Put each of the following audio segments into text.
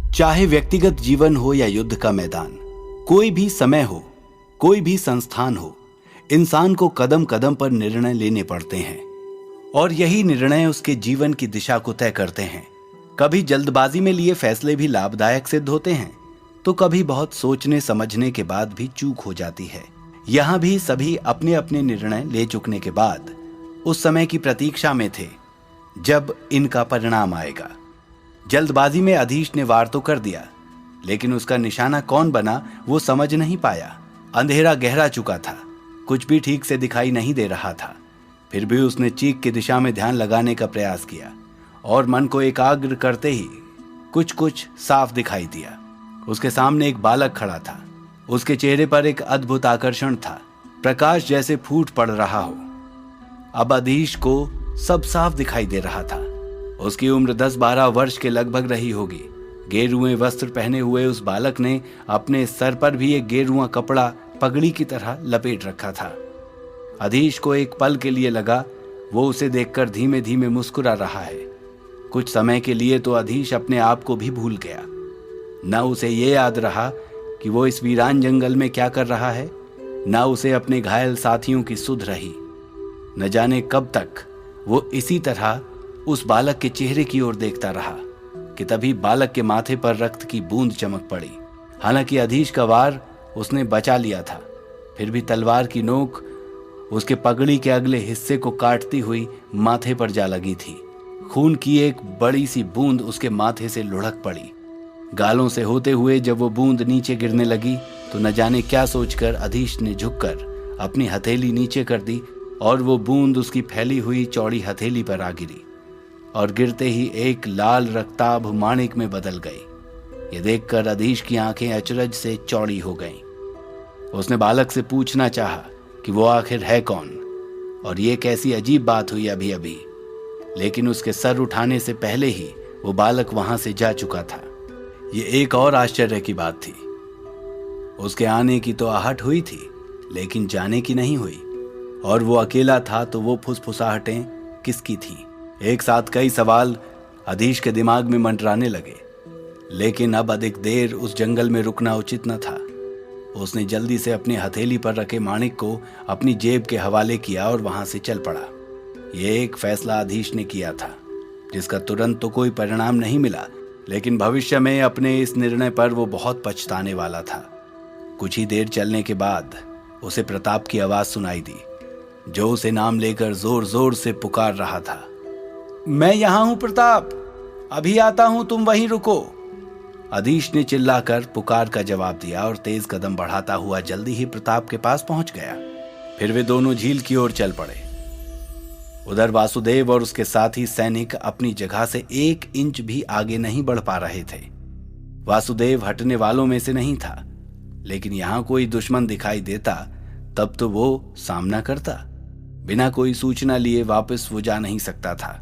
चाहे व्यक्तिगत जीवन हो या युद्ध का मैदान, कोई भी समय हो, कोई भी संस्थान हो, इंसान को कदम कदम पर निर्णय लेने पड़ते हैं और यही निर्णय उसके जीवन की दिशा को तय करते हैं। कभी जल्दबाजी में लिए फैसले भी लाभदायक सिद्ध होते हैं, तो कभी बहुत सोचने समझने के बाद भी चूक हो जाती है। यहाँ भी सभी अपने अपने निर्णय ले चुकने के बाद उस समय की प्रतीक्षा में थे जब इनका परिणाम आएगा। जल्दबाजी में अधीश ने वार तो कर दिया, लेकिन उसका निशाना कौन बना वो समझ नहीं पाया। अंधेरा गहरा चुका था, कुछ भी ठीक से दिखाई नहीं दे रहा था। फिर भी उसने चीख की दिशा में ध्यान लगाने का प्रयास किया और मन को एकाग्र करते ही कुछ कुछ साफ दिखाई दिया। उसके सामने एक बालक खड़ा था। उसके चेहरे पर एक अद्भुत आकर्षण था, प्रकाश जैसे फूट पड़ रहा हो। अब अधीश को सब साफ दिखाई दे रहा था। उसकी उम्र 10-12 वर्ष के लगभग रही होगी। गेरुए वस्त्र पहने हुए उस बालक ने अपने सर पर भी एक गेरुआ कपड़ा पगड़ी की तरह लपेट रखा था। अधीश को एक पल के लिए लगा वो उसे देखकर धीमे धीमे मुस्कुरा रहा है। कुछ समय के लिए तो अधीश अपने आप को भी भूल गया। न उसे ये याद रहा कि वो इस वीरान जंगल में क्या कर रहा है, न उसे अपने घायल साथियों की सुध रही। न जाने कब तक वो इसी तरह उस बालक के चेहरे की ओर देखता रहा कि तभी बालक के माथे पर रक्त की बूंद चमक पड़ी। हालांकि अधीश का वार उसने बचा लिया था, फिर भी तलवार की नोक उसके पगड़ी के अगले हिस्से को काटती हुई माथे पर जा लगी थी। खून की एक बड़ी सी बूंद उसके माथे से लुढ़क पड़ी। गालों से होते हुए जब वो बूंद नीचे गिरने लगी तो न जाने क्या सोचकर अधीश ने झुककर अपनी हथेली नीचे कर दी और वो बूंद उसकी फैली हुई चौड़ी हथेली पर आ गिरी और गिरते ही एक लाल रक्ताभ माणिक में बदल गई। ये देखकर अधीश की आंखें अचरज से चौड़ी हो गईं। उसने बालक से पूछना चाहा कि वो आखिर है कौन और ये कैसी अजीब बात हुई अभी अभी, लेकिन उसके सर उठाने से पहले ही वो बालक वहां से जा चुका था। ये एक और आश्चर्य की बात थी। उसके आने की तो आहट हुई थी, लेकिन जाने की नहीं हुई। और वो अकेला था तो वो फुसफुसाहटें किसकी थी? एक साथ कई सवाल अधीश के दिमाग में मंडराने लगे, लेकिन अब अधिक देर उस जंगल में रुकना उचित न था। उसने जल्दी से अपनी हथेली पर रखे माणिक को अपनी जेब के हवाले किया और वहां से चल पड़ा। यह एक फैसला अधीश ने किया था जिसका तुरंत तो कोई परिणाम नहीं मिला, लेकिन भविष्य में अपने इस निर्णय पर वो बहुत पछताने वाला था। कुछ ही देर चलने के बाद उसे प्रताप की आवाज सुनाई दी, जो उसे नाम लेकर जोर जोर से पुकार रहा था। मैं यहां हूं प्रताप, अभी आता हूं, तुम वहीं रुको। अधीश ने चिल्लाकर पुकार का जवाब दिया और तेज कदम बढ़ाता हुआ जल्दी ही प्रताप के पास पहुंच गया। फिर वे दोनों झील की ओर चल पड़े। उधर वासुदेव और उसके साथी सैनिक अपनी जगह से 1 इंच भी आगे नहीं बढ़ पा रहे थे। वासुदेव हटने वालों में से नहीं था, लेकिन यहां कोई दुश्मन दिखाई देता तब तो वो सामना करता। बिना कोई सूचना लिए वापस वो जा नहीं सकता था।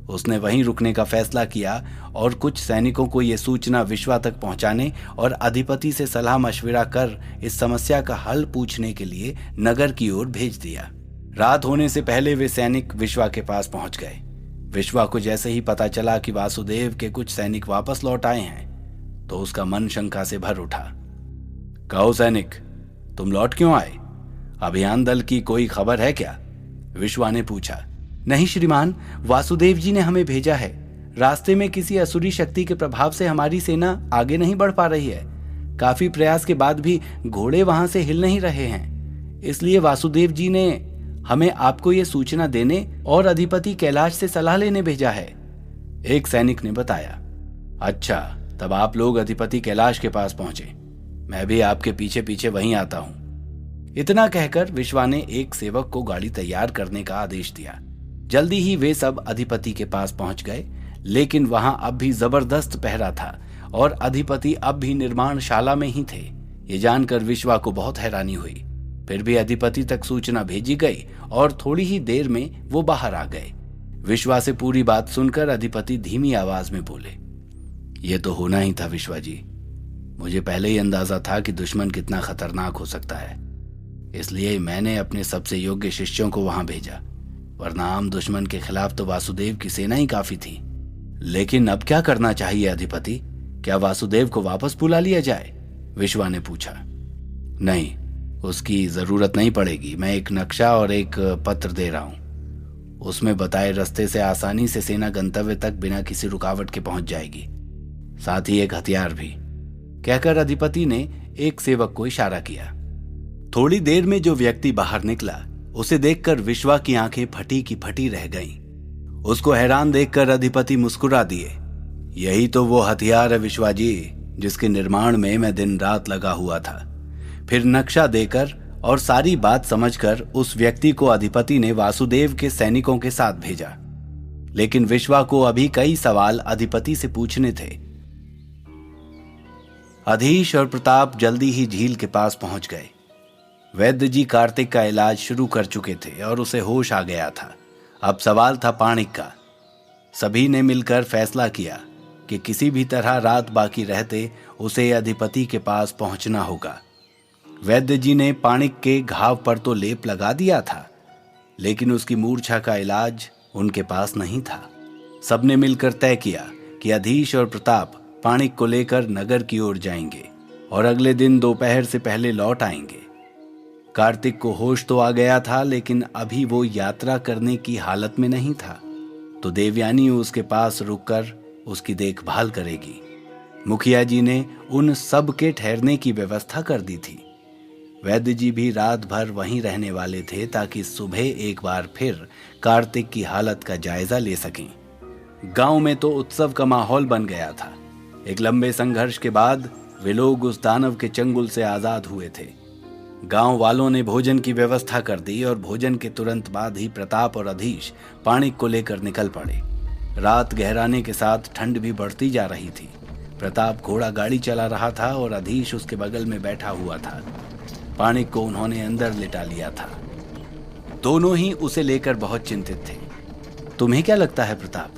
उसने वहीं रुकने का फैसला किया और कुछ सैनिकों को यह सूचना विश्वा तक पहुंचाने और अधिपति से सलाह मशविरा कर इस समस्या का हल पूछने के लिए नगर की ओर भेज दिया। रात होने से पहले वे सैनिक विश्वा के पास पहुंच गए। विश्वा को जैसे ही पता चला कि वासुदेव के कुछ सैनिक वापस लौट आए हैं, तो उसका मन शंका से भर उठा। कहो सैनिक, तुम लौट क्यों आए? अभियान दल की कोई खबर है क्या? विश्वा ने पूछा। नहीं श्रीमान, वासुदेव जी ने हमें भेजा है। रास्ते में किसी असुरी शक्ति के प्रभाव से हमारी सेना आगे नहीं बढ़ पा रही है। काफी प्रयास के बाद भी घोड़े वहां से हिल नहीं रहे हैं। इसलिए वासुदेव जी ने हमें आपको ये सूचना देने और अधिपति कैलाश से सलाह लेने भेजा है, एक सैनिक ने बताया। अच्छा, तब आप लोग अधिपति कैलाश के पास पहुंचे। मैं भी आपके पीछे पीछे वहीं आता हूं। इतना कहकर विश्वा ने एक सेवक को गाड़ी तैयार करने का आदेश दिया। जल्दी ही वे सब अधिपति के पास पहुंच गए, लेकिन वहां अब भी जबरदस्त पहरा था और अधिपति अब भी निर्माणशाला में ही थे। ये जानकर विश्वा को बहुत हैरानी हुई। फिर भी अधिपति तक सूचना भेजी गई और थोड़ी ही देर में वो बाहर आ गए। विश्वा से पूरी बात सुनकर अधिपति धीमी आवाज में बोले, ये तो होना ही था विश्वा जी। मुझे पहले ही अंदाजा था कि दुश्मन कितना खतरनाक हो सकता है, इसलिए मैंने अपने सबसे योग्य शिष्यों को वहां भेजा, वरना आम दुश्मन के खिलाफ तो वासुदेव की सेना ही काफी थी। लेकिन अब क्या करना चाहिए अधिपति? क्या वासुदेव को वापस बुला लिया जाए? विश्वा ने पूछा। नहीं, उसकी जरूरत नहीं पड़ेगी। मैं एक नक्शा और एक पत्र दे रहा हूं। उसमें बताए रास्ते से आसानी से सेना गंतव्य तक बिना किसी रुकावट के पहुंच जाएगी, साथ ही एक हथियार भी, कहकर अधिपति ने एक सेवक को इशारा किया। थोड़ी देर में जो व्यक्ति बाहर निकला उसे देखकर विश्वा की आंखें फटी की फटी रह गईं। उसको हैरान देखकर अधिपति मुस्कुरा दिए। यही तो वो हथियार है विश्वा जी, जिसके निर्माण में मैं दिन रात लगा हुआ था। फिर नक्शा देकर और सारी बात समझकर उस व्यक्ति को अधिपति ने वासुदेव के सैनिकों के साथ भेजा। लेकिन विश्वा को अभी कई सवाल अधिपति से पूछने थे। अधीश और प्रताप जल्दी ही झील के पास पहुंच गए। वैद्य जी कार्तिक का इलाज शुरू कर चुके थे और उसे होश आ गया था। अब सवाल था पाणिक का। सभी ने मिलकर फैसला किया कि किसी भी तरह रात बाकी रहते उसे अधिपति के पास पहुंचना होगा। वैद्य जी ने पाणिक के घाव पर तो लेप लगा दिया था, लेकिन उसकी मूर्छा का इलाज उनके पास नहीं था। सबने मिलकर तय किया कि अधीश और प्रताप पाणिक को लेकर नगर की ओर जाएंगे और अगले दिन दोपहर से पहले लौट आएंगे। कार्तिक को होश तो आ गया था, लेकिन अभी वो यात्रा करने की हालत में नहीं था, तो देवयानी उसके पास रुककर उसकी देखभाल करेगी। मुखिया जी ने उन सब के ठहरने की व्यवस्था कर दी थी। वैद्य जी भी रात भर वहीं रहने वाले थे ताकि सुबह एक बार फिर कार्तिक की हालत का जायजा ले सकें। गांव में तो उत्सव का माहौल बन गया था। एक लंबे संघर्ष के बाद वे लोग उस दानव के चंगुल से आजाद हुए थे। गांव वालों ने भोजन की व्यवस्था कर दी और भोजन के तुरंत बाद ही प्रताप और अधीश पाणिक को लेकर निकल पड़े। रात गहराने के साथ ठंड भी बढ़ती जा रही थी। प्रताप घोड़ा गाड़ी चला रहा था और अधीश उसके बगल में बैठा हुआ था। पाणिक को उन्होंने अंदर लिटा लिया था। दोनों ही उसे लेकर बहुत चिंतित थे। तुम्हें क्या लगता है प्रताप,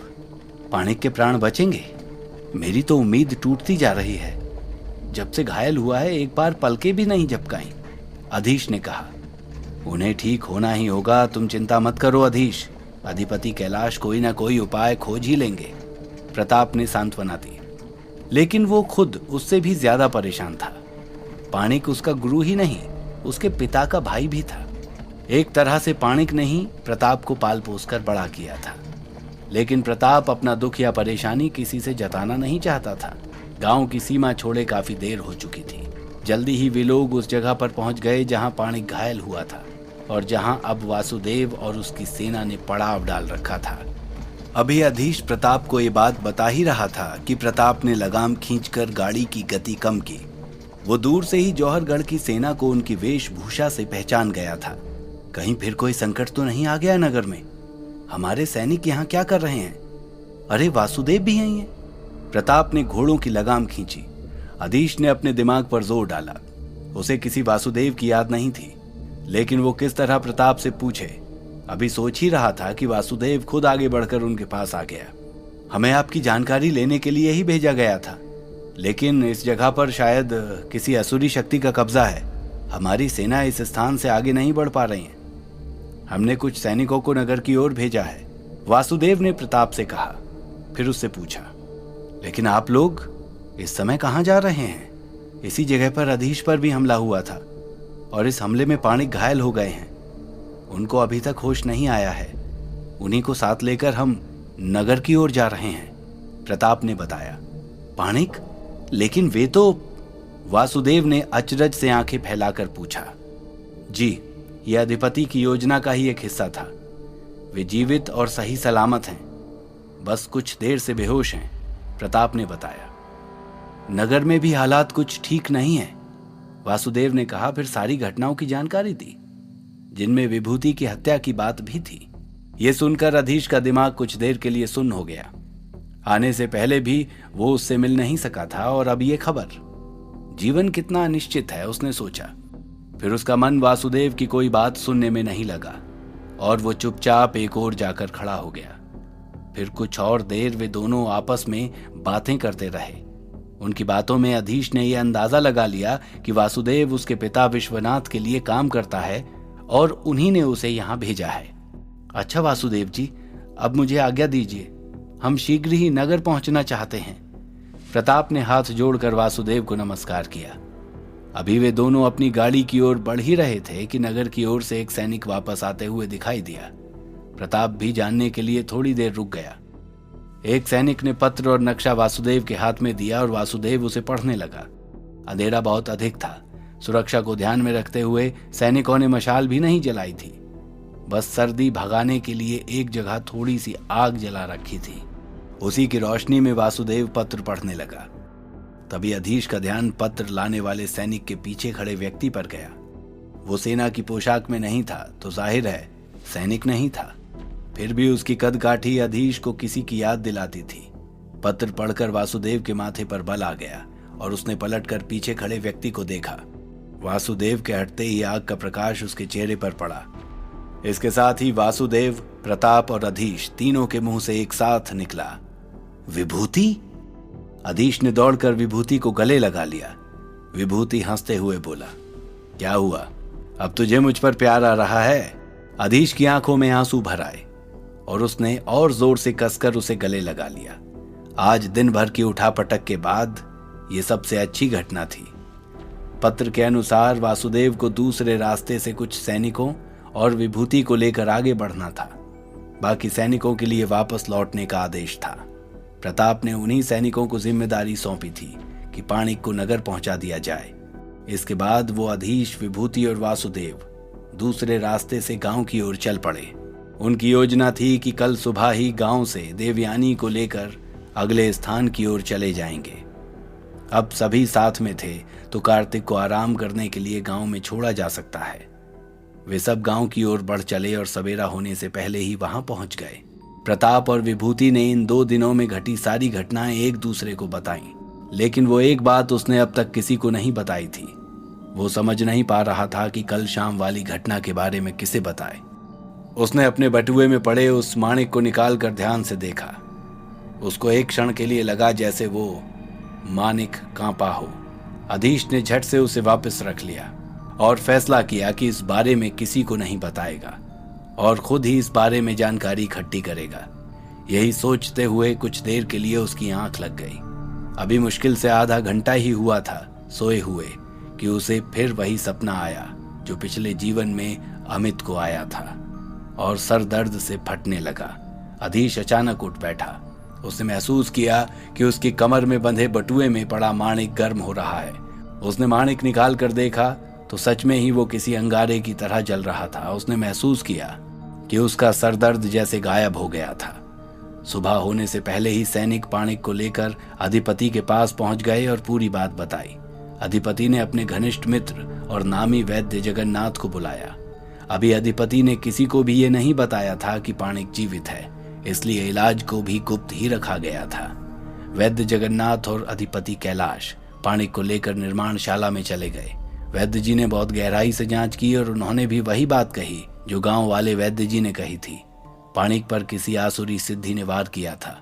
पाणिक के प्राण बचेंगे? मेरी तो उम्मीद टूटती जा रही है। जब से घायल हुआ है एक बार पलके भी नहीं झपकाई। अधीश ने कहा। उन्हें ठीक होना ही होगा, तुम चिंता मत करो अधीश। अधिपति कैलाश कोई ना कोई उपाय खोज ही लेंगे, प्रताप ने सांत्वना दी। लेकिन वो खुद उससे भी ज्यादा परेशान था। पाणिक उसका गुरु ही नहीं, उसके पिता का भाई भी था। एक तरह से पाणिक ने ही प्रताप को पाल पोस कर बड़ा किया था। लेकिन प्रताप अपना दुख या परेशानी किसी से जताना नहीं चाहता था। गांव की सीमा छोड़े काफी देर हो चुकी थी। जल्दी ही वे लोग उस जगह पर पहुंच गए जहां पाणिक घायल हुआ था और जहां अब वासुदेव और उसकी सेना ने पड़ाव डाल रखा था। अभी अधीश प्रताप को ये बात बता ही रहा था कि प्रताप ने लगाम खींचकर गाड़ी की गति कम की। वो दूर से ही जौहरगढ़ की सेना को उनकी वेशभूषा से पहचान गया था। कहीं फिर कोई संकट तो नहीं आ गया नगर में? हमारे सैनिक यहाँ क्या कर रहे हैं? अरे वासुदेव भी यहीं हैं। प्रताप ने घोड़ों की लगाम खींची। अधीश ने अपने दिमाग पर जोर डाला। उसे किसी वासुदेव की याद नहीं थी, लेकिन वो किस तरह प्रताप से पूछे। अभी सोच ही रहा था कि वासुदेव खुद आगे बढ़कर उनके पास आ गया। हमें आपकी जानकारी लेने के लिए ही भेजा गया था, लेकिन इस जगह पर शायद किसी असुरी शक्ति का कब्जा है। हमारी सेना इस स्थान से आगे नहीं बढ़ पा रही है। हमने कुछ सैनिकों को नगर की ओर भेजा है, वासुदेव ने प्रताप से कहा। फिर उससे पूछा, लेकिन आप लोग इस समय कहाँ जा रहे हैं? इसी जगह पर अधीश पर भी हमला हुआ था और इस हमले में पाणिक घायल हो गए हैं। उनको अभी तक होश नहीं आया है। उन्हीं को साथ लेकर हम नगर की ओर जा रहे हैं, प्रताप ने बताया। पाणिक? लेकिन वे तो, वासुदेव ने अचरज से आंखें फैलाकर पूछा। जी, यह अधिपति की योजना का ही एक हिस्सा था। वे जीवित और सही सलामत हैं, बस कुछ देर से बेहोश हैं, प्रताप ने बताया। नगर में भी हालात कुछ ठीक नहीं है, वासुदेव ने कहा। फिर सारी घटनाओं की जानकारी दी, जिनमें विभूति की हत्या की बात भी थी। यह सुनकर अधीश का दिमाग कुछ देर के लिए सुन्न हो गया। आने से पहले भी वो उससे मिल नहीं सका था और अब ये खबर। जीवन कितना अनिश्चित है, उसने सोचा। फिर उसका मन वासुदेव की कोई बात सुनने में नहीं लगा और वो चुपचाप एक ओर जाकर खड़ा हो गया। फिर कुछ और देर वे दोनों आपस में बातें करते रहे। उनकी बातों में अधीश ने यह अंदाजा लगा लिया कि वासुदेव उसके पिता विश्वनाथ के लिए काम करता है और उन्हीं ने उसे यहाँ भेजा है। अच्छा वासुदेव जी, अब मुझे आज्ञा दीजिए, हम शीघ्र ही नगर पहुंचना चाहते हैं। प्रताप ने हाथ जोड़कर वासुदेव को नमस्कार किया। अभी वे दोनों अपनी गाड़ी की ओर बढ़ ही रहे थे कि नगर की ओर से एक सैनिक वापस आते हुए दिखाई दिया। प्रताप भी जानने के लिए थोड़ी देर रुक गया। एक सैनिक ने पत्र और नक्शा वासुदेव के हाथ में दिया और वासुदेव उसे पढ़ने लगा। अंधेरा बहुत अधिक था। सुरक्षा को ध्यान में रखते हुए सैनिकों ने मशाल भी नहीं जलाई थी। बस सर्दी भगाने के लिए एक जगह थोड़ी सी आग जला रखी थी। उसी की रोशनी में वासुदेव पत्र पढ़ने लगा। तभी अधीश का ध्यान पत्र लाने वाले सैनिक के पीछे खड़े व्यक्ति पर गया। वो सेना की पोशाक में नहीं था तो जाहिर है सैनिक नहीं था। फिर भी उसकी कदकाठी अधीश को किसी की याद दिलाती थी। पत्र पढ़कर वासुदेव के माथे पर बल आ गया और उसने पलटकर पीछे खड़े व्यक्ति को देखा। वासुदेव के हटते ही आग का प्रकाश उसके चेहरे पर पड़ा। इसके साथ ही वासुदेव, प्रताप और अधीश तीनों के मुंह से एक साथ निकला, विभूति। अधीश ने दौड़कर विभूति को गले लगा लिया। विभूति हंसते हुए बोला, क्या हुआ, अब तुझे मुझ पर प्यार आ रहा है? अधीश की आंखों में आंसू भर आए और उसने और जोर से कसकर उसे गले लगा लिया। आज दिन भर की उठापटक के बाद ये सबसे अच्छी घटना थी। पत्र के अनुसार वासुदेव को दूसरे रास्ते से कुछ सैनिकों और विभूति को लेकर आगे बढ़ना था। बाकी सैनिकों के लिए वापस लौटने का आदेश था। प्रताप ने उन्हीं सैनिकों को जिम्मेदारी सौंपी थी कि पाणिक को नगर पहुंचा दिया जाए। इसके बाद वो अधीश, विभूति और वासुदेव दूसरे रास्ते से गांव की ओर चल पड़े। उनकी योजना थी कि कल सुबह ही गांव से देवयानी को लेकर अगले स्थान की ओर चले जाएंगे। अब सभी साथ में थे तो कार्तिक को आराम करने के लिए गांव में छोड़ा जा सकता है। वे सब गांव की ओर बढ़ चले और सवेरा होने से पहले ही वहां पहुंच गए। प्रताप और विभूति ने इन 2 दिनों में घटी सारी घटनाएं एक दूसरे को बताईं, लेकिन वो एक बात उसने अब तक किसी को नहीं बताई थी। वो समझ नहीं पा रहा था कि कल शाम वाली घटना के बारे में किसे बताए। उसने अपने बटुए में पड़े उस माणिक को निकालकर ध्यान से देखा। उसको एक क्षण के लिए लगा जैसे वो माणिक कांपा हो। अधीश ने झट से उसे वापस रख लिया और फैसला किया कि इस बारे में किसी को नहीं बताएगा और खुद ही इस बारे में जानकारी इकट्ठी करेगा। यही सोचते हुए कुछ देर के लिए उसकी आंख लग गई। अभी मुश्किल से आधा घंटा ही हुआ था सोए हुए कि उसे फिर वही सपना आया जो पिछले जीवन में अमित को आया था और सर दर्द से फटने लगा। अधीश अचानक उठ बैठा। उसने महसूस किया कि उसकी कमर में बंधे बटुए में पड़ा माणिक गर्म हो रहा है। उसने माणिक निकाल कर देखा तो सच में ही वो किसी अंगारे की तरह जल रहा था। उसने महसूस किया कि उसका सरदर्द जैसे गायब हो गया था। सुबह होने से पहले ही सैनिक माणिक को लेकर अधिपति के पास पहुंच गए और पूरी बात बताई। अधिपति ने अपने घनिष्ठ मित्र और नामी वैद्य जगन्नाथ को बुलाया। अभी अधिपति ने किसी को भी ये नहीं बताया था कि माणिक जीवित है, इसलिए इलाज को भी गुप्त ही रखा गया था। वैद्य जगन्नाथ और अधिपति कैलाश माणिक को लेकर निर्माणशाला में चले गए। वैद्य जी ने बहुत गहराई से जांच की और उन्होंने भी वही बात कही जो गांव वाले वैद्य जी ने कही थी। माणिक पर किसी आसुरी सिद्धि ने वार किया था।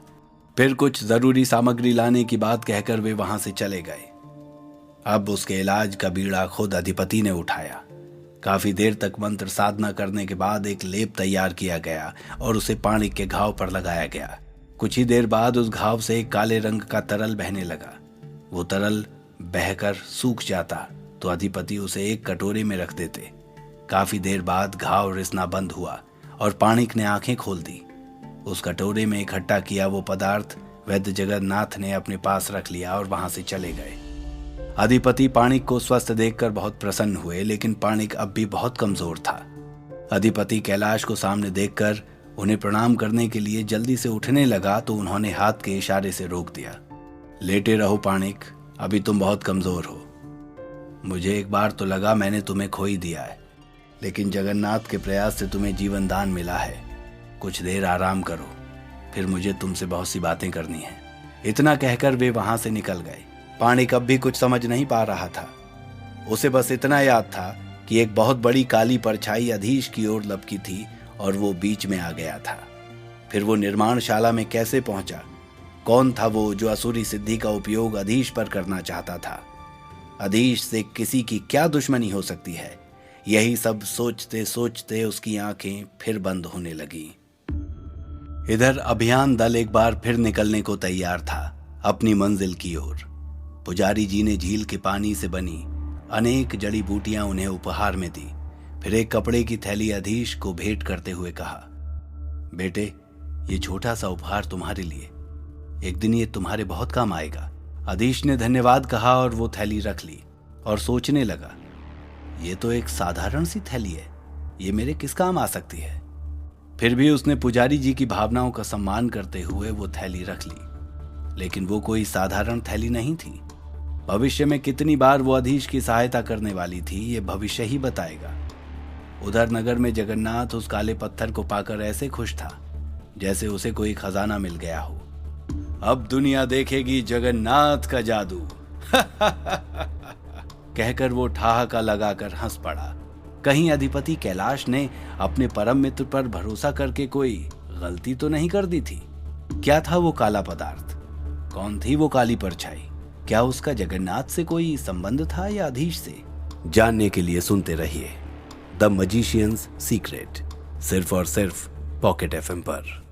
फिर कुछ जरूरी सामग्री लाने की बात कहकर वे वहां से चले गए। अब उसके इलाज का बीड़ा खुद अधिपति ने उठाया। काफी देर तक मंत्र साधना करने के बाद एक लेप तैयार किया गया और उसे माणिक के घाव पर लगाया गया। कुछ ही देर बाद उस घाव से एक काले रंग का तरल बहने लगा। वो तरल बहकर सूख जाता तो अधिपति उसे एक कटोरे में रख देते। काफी देर बाद घाव रिसना बंद हुआ और माणिक ने आंखें खोल दी। उस कटोरे में इकट्ठा किया वो पदार्थ वैद्य जगन्नाथ ने अपने पास रख लिया और वहां से चले गए। अधिपति माणिक को स्वस्थ देखकर बहुत प्रसन्न हुए, लेकिन माणिक अब भी बहुत कमजोर था। अधिपति कैलाश को सामने देखकर उन्हें प्रणाम करने के लिए जल्दी से उठने लगा तो उन्होंने हाथ के इशारे से रोक दिया। लेटे रहो माणिक, अभी तुम बहुत कमजोर हो। मुझे एक बार तो लगा मैंने तुम्हें खो ही दिया है, लेकिन जगन्नाथ के प्रयास से तुम्हें जीवन दान मिला है। कुछ देर आराम करो, फिर मुझे तुमसे बहुत सी बातें करनी है। इतना कहकर वे वहां से निकल गए। माणिक अब भी कुछ समझ नहीं पा रहा था। उसे बस इतना याद था कि एक बहुत बड़ी काली परछाई अधीश की ओर लपकी थी और वो बीच में आ गया था। फिर वो निर्माणशाला में कैसे पहुंचा? कौन था वो जो असुरी सिद्धि का उपयोग अधीश पर करना चाहता था? अधीश से किसी की क्या दुश्मनी हो सकती है? यही सब सोचते सोचते उसकी आंखें फिर बंद होने लगी। इधर अभियान दल एक बार फिर निकलने को तैयार था। अपनी मंजिल की ओर। पुजारी जी ने झील के पानी से बनी अनेक जड़ी बूटियां उन्हें उपहार में दी। फिर एक कपड़े की थैली अधीश को भेंट करते हुए कहा, बेटे, ये छोटा सा उपहार तुम्हारे लिए, एक दिन ये तुम्हारे बहुत काम आएगा। अधीश ने धन्यवाद कहा और वो थैली रख ली और सोचने लगा, ये तो एक साधारण सी थैली है, ये मेरे किस काम आ सकती है। फिर भी उसने पुजारी जी की भावनाओं का सम्मान करते हुए वो थैली रख ली। लेकिन वो कोई साधारण थैली नहीं थी। भविष्य में कितनी बार वो अधीश की सहायता करने वाली थी, ये भविष्य ही बताएगा। उधर नगर में जगन्नाथ उस काले पत्थर को पाकर ऐसे खुश था जैसे उसे कोई खजाना मिल गया हो। अब दुनिया देखेगी जगन्नाथ का जादू कहकर वो ठहाका लगाकर हंस पड़ा। कहीं अधिपति कैलाश ने अपने परम मित्र पर भरोसा करके कोई गलती तो नहीं कर दी थी? क्या था वो काला पदार्थ? कौन थी वो काली परछाई? क्या उसका जगन्नाथ से कोई संबंध था या अधीश से? जानने के लिए सुनते रहिए द मजिशियंस सीक्रेट, सिर्फ और सिर्फ पॉकेट FM पर।